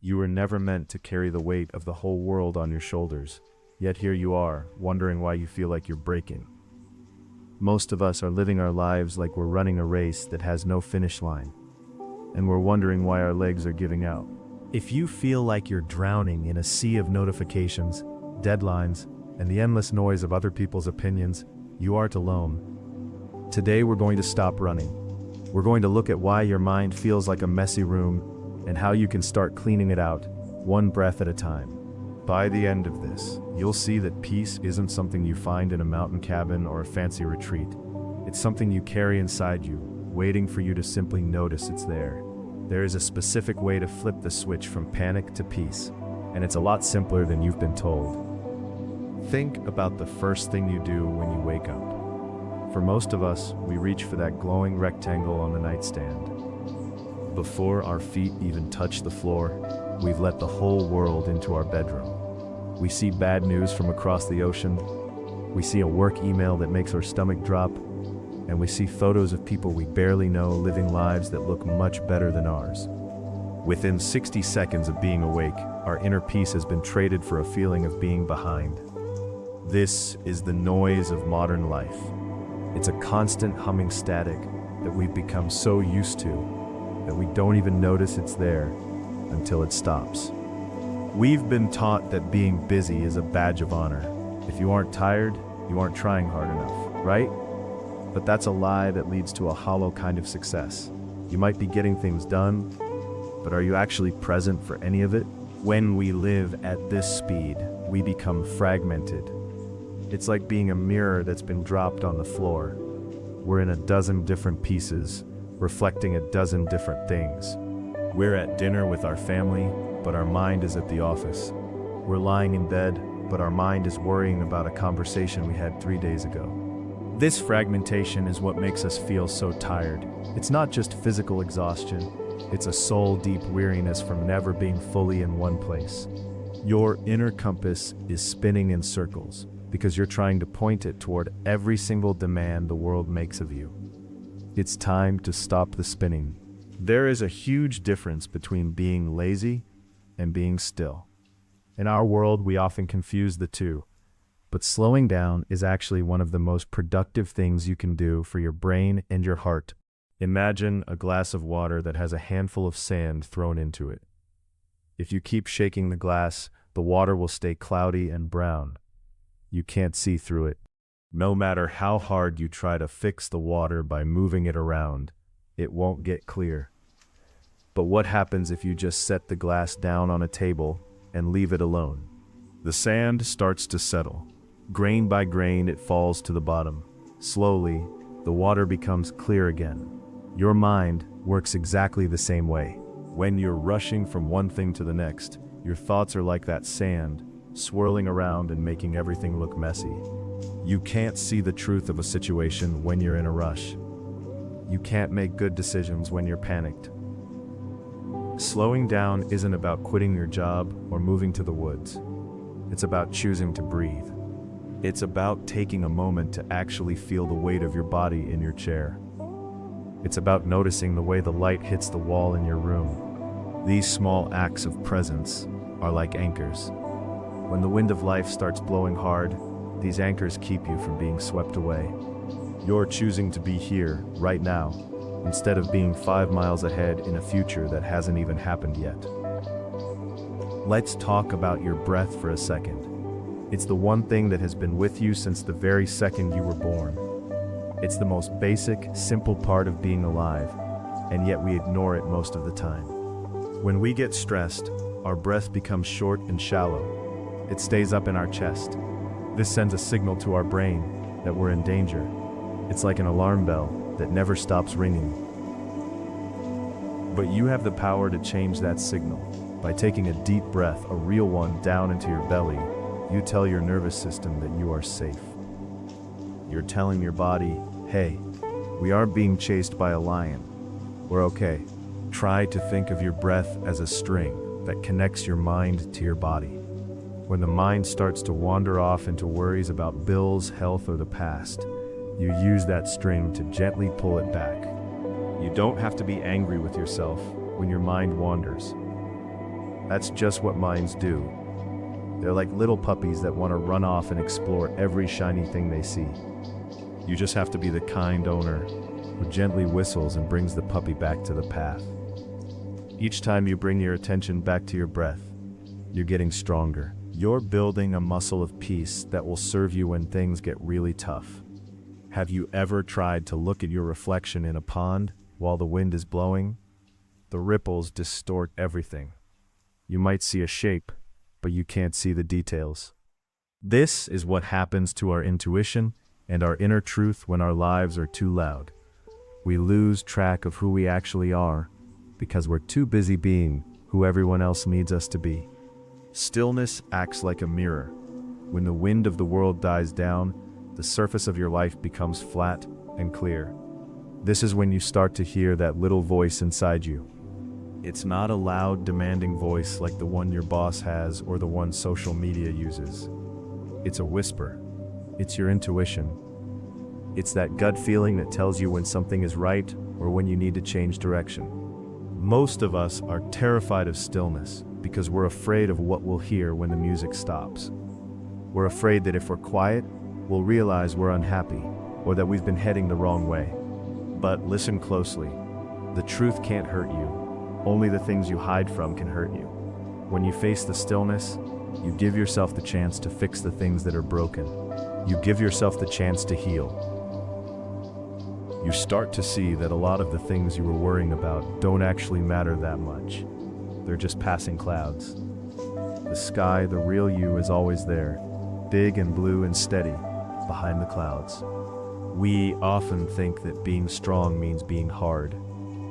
You were never meant to carry the weight of the whole world on your shoulders, yet here you are, wondering why you feel like you're breaking. Most of us are living our lives like we're running a race that has no finish line, and we're wondering why our legs are giving out. If you feel like you're drowning in a sea of notifications, deadlines, and the endless noise of other people's opinions, you aren't alone. Today we're going to stop running. We're going to look at why your mind feels like a messy room and how you can start cleaning it out, one breath at a time. By the end of this, you'll see that peace isn't something you find in a mountain cabin or a fancy retreat. It's something you carry inside you, waiting for you to simply notice it's there. There is a specific way to flip the switch from panic to peace, and it's a lot simpler than you've been told. Think about the first thing you do when you wake up. For most of us, we reach for that glowing rectangle on the nightstand. Before our feet even touch the floor, we've let the whole world into our bedroom. We see bad news from across the ocean. We see a work email that makes our stomach drop. And we see photos of people we barely know living lives that look much better than ours. Within 60 seconds of being awake, our inner peace has been traded for a feeling of being behind. This is the noise of modern life. It's a constant humming static that we've become so used to that we don't even notice it's there until it stops. We've been taught that being busy is a badge of honor. If you aren't tired, you aren't trying hard enough, right? But that's a lie that leads to a hollow kind of success. You might be getting things done, but are you actually present for any of it? When we live at this speed, we become fragmented. It's like being a mirror that's been dropped on the floor. We're in a dozen different pieces, reflecting a dozen different things. We're at dinner with our family, but our mind is at the office. We're lying in bed, but our mind is worrying about a conversation we had 3 days ago. This fragmentation is what makes us feel so tired. It's not just physical exhaustion, it's a soul-deep weariness from never being fully in one place. Your inner compass is spinning in circles because you're trying to point it toward every single demand the world makes of you. It's time to stop the spinning. There is a huge difference between being lazy and being still. In our world, we often confuse the two. But slowing down is actually one of the most productive things you can do for your brain and your heart. Imagine a glass of water that has a handful of sand thrown into it. If you keep shaking the glass, the water will stay cloudy and brown. You can't see through it. No matter how hard you try to fix the water by moving it around, it won't get clear. But what happens if you just set the glass down on a table and leave it alone? The sand starts to settle. Grain by grain, it falls to the bottom. Slowly, the water becomes clear again. Your mind works exactly the same way. When you're rushing from one thing to the next, your thoughts are like that sand, swirling around and making everything look messy. You can't see the truth of a situation when you're in a rush. You can't make good decisions when you're panicked. Slowing down isn't about quitting your job or moving to the woods. It's about choosing to breathe. It's about taking a moment to actually feel the weight of your body in your chair. It's about noticing the way the light hits the wall in your room. These small acts of presence are like anchors. When the wind of life starts blowing hard, these anchors keep you from being swept away. You're choosing to be here, right now, instead of being 5 miles ahead in a future that hasn't even happened yet. Let's talk about your breath for a second. It's the one thing that has been with you since the very second you were born. It's the most basic, simple part of being alive, and yet we ignore it most of the time. When we get stressed, our breath becomes short and shallow. It stays up in our chest. This sends a signal to our brain that we're in danger. It's like an alarm bell that never stops ringing. But you have the power to change that signal. By taking a deep breath, a real one, down into your belly, you tell your nervous system that you are safe. You're telling your body, hey, we aren't being chased by a lion. We're okay. Try to think of your breath as a string that connects your mind to your body. When the mind starts to wander off into worries about bills, health, or the past, you use that string to gently pull it back. You don't have to be angry with yourself when your mind wanders. That's just what minds do. They're like little puppies that want to run off and explore every shiny thing they see. You just have to be the kind owner who gently whistles and brings the puppy back to the path. Each time you bring your attention back to your breath, you're getting stronger. You're building a muscle of peace that will serve you when things get really tough. Have you ever tried to look at your reflection in a pond while the wind is blowing? The ripples distort everything. You might see a shape, but you can't see the details. This is what happens to our intuition and our inner truth when our lives are too loud. We lose track of who we actually are because we're too busy being who everyone else needs us to be. Stillness acts like a mirror. When the wind of the world dies down, the surface of your life becomes flat and clear. This is when you start to hear that little voice inside you. It's not a loud, demanding voice like the one your boss has or the one social media uses. It's a whisper. It's your intuition. It's that gut feeling that tells you when something is right or when you need to change direction. Most of us are terrified of stillness because we're afraid of what we'll hear when the music stops. We're afraid that if we're quiet, we'll realize we're unhappy or that we've been heading the wrong way. But listen closely. The truth can't hurt you. Only the things you hide from can hurt you. When you face the stillness, you give yourself the chance to fix the things that are broken. You give yourself the chance to heal. You start to see that a lot of the things you were worrying about don't actually matter that much. They're just passing clouds. The sky, the real you, is always there, big and blue and steady, behind the clouds. We often think that being strong means being hard.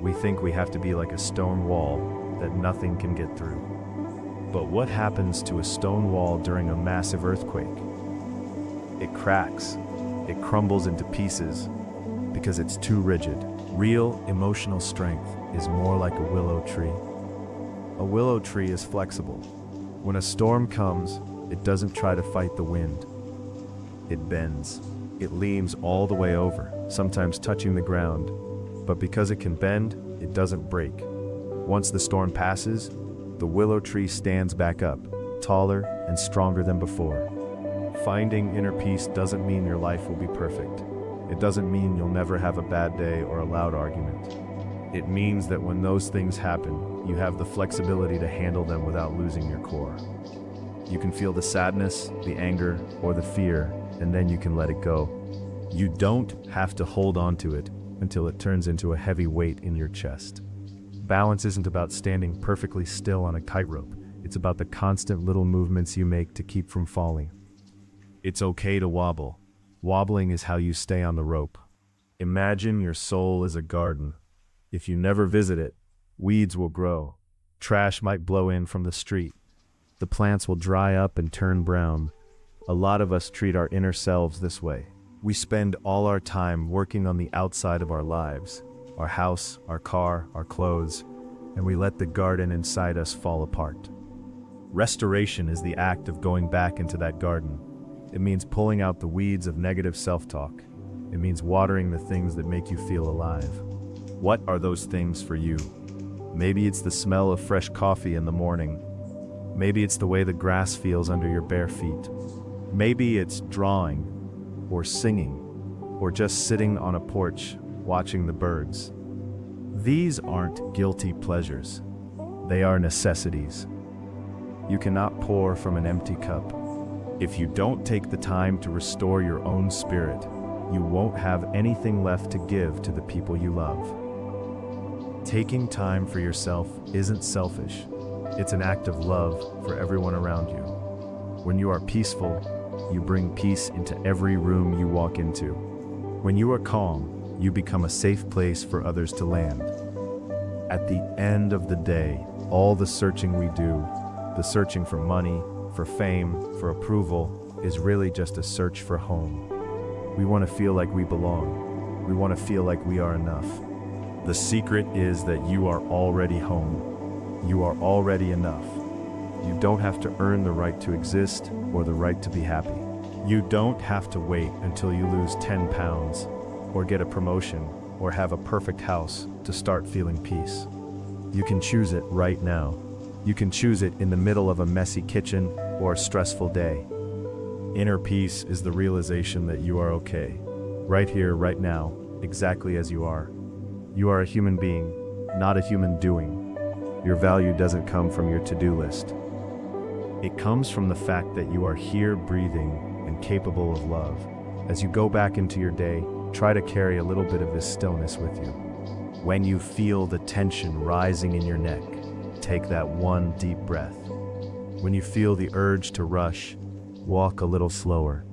We think we have to be like a stone wall that nothing can get through. But what happens to a stone wall during a massive earthquake? It cracks. It crumbles into pieces because it's too rigid. Real emotional strength is more like a willow tree. A willow tree is flexible. When a storm comes, it doesn't try to fight the wind. It bends. It leans all the way over, sometimes touching the ground. But because it can bend, it doesn't break. Once the storm passes, the willow tree stands back up, taller and stronger than before. Finding inner peace doesn't mean your life will be perfect. It doesn't mean you'll never have a bad day or a loud argument. It means that when those things happen, you have the flexibility to handle them without losing your core. You can feel the sadness, the anger, or the fear, and then you can let it go. You don't have to hold on to it until it turns into a heavy weight in your chest. Balance isn't about standing perfectly still on a tightrope. It's about the constant little movements you make to keep from falling. It's okay to wobble. Wobbling is how you stay on the rope. Imagine your soul is a garden. If you never visit it, weeds will grow. Trash might blow in from the street. The plants will dry up and turn brown. A lot of us treat our inner selves this way. We spend all our time working on the outside of our lives, our house, our car, our clothes, and we let the garden inside us fall apart. Restoration is the act of going back into that garden. It means pulling out the weeds of negative self-talk. It means watering the things that make you feel alive. What are those things for you? Maybe it's the smell of fresh coffee in the morning. Maybe it's the way the grass feels under your bare feet. Maybe it's drawing, or singing, or just sitting on a porch watching the birds. These aren't guilty pleasures. They are necessities. You cannot pour from an empty cup. If you don't take the time to restore your own spirit, you won't have anything left to give to the people you love. Taking time for yourself isn't selfish. It's an act of love for everyone around you. When you are peaceful, you bring peace into every room you walk into. When you are calm, you become a safe place for others to land. At the end of the day, all the searching we do, the searching for money, for fame, for approval, is really just a search for home. We want to feel like we belong. We want to feel like we are enough. The secret is that you are already home. You are already enough. You don't have to earn the right to exist or the right to be happy. You don't have to wait until you lose 10 pounds or get a promotion or have a perfect house to start feeling peace. You can choose it right now. You can choose it in the middle of a messy kitchen or a stressful day. Inner peace is the realization that you are okay, right here, right now, exactly as you are. You are a human being, not a human doing. Your value doesn't come from your to-do list. It comes from the fact that you are here breathing and capable of love. As you go back into your day, try to carry a little bit of this stillness with you. When you feel the tension rising in your neck, take that one deep breath. When you feel the urge to rush, walk a little slower.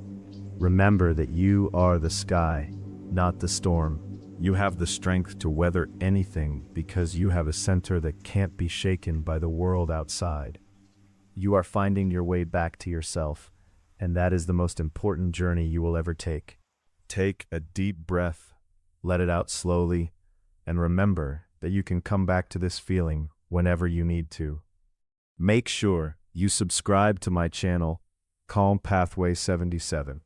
Remember that you are the sky, not the storm. You have the strength to weather anything because you have a center that can't be shaken by the world outside. You are finding your way back to yourself, and that is the most important journey you will ever take. Take a deep breath, let it out slowly, and remember that you can come back to this feeling whenever you need to. Make sure you subscribe to my channel, CalmPathway 77.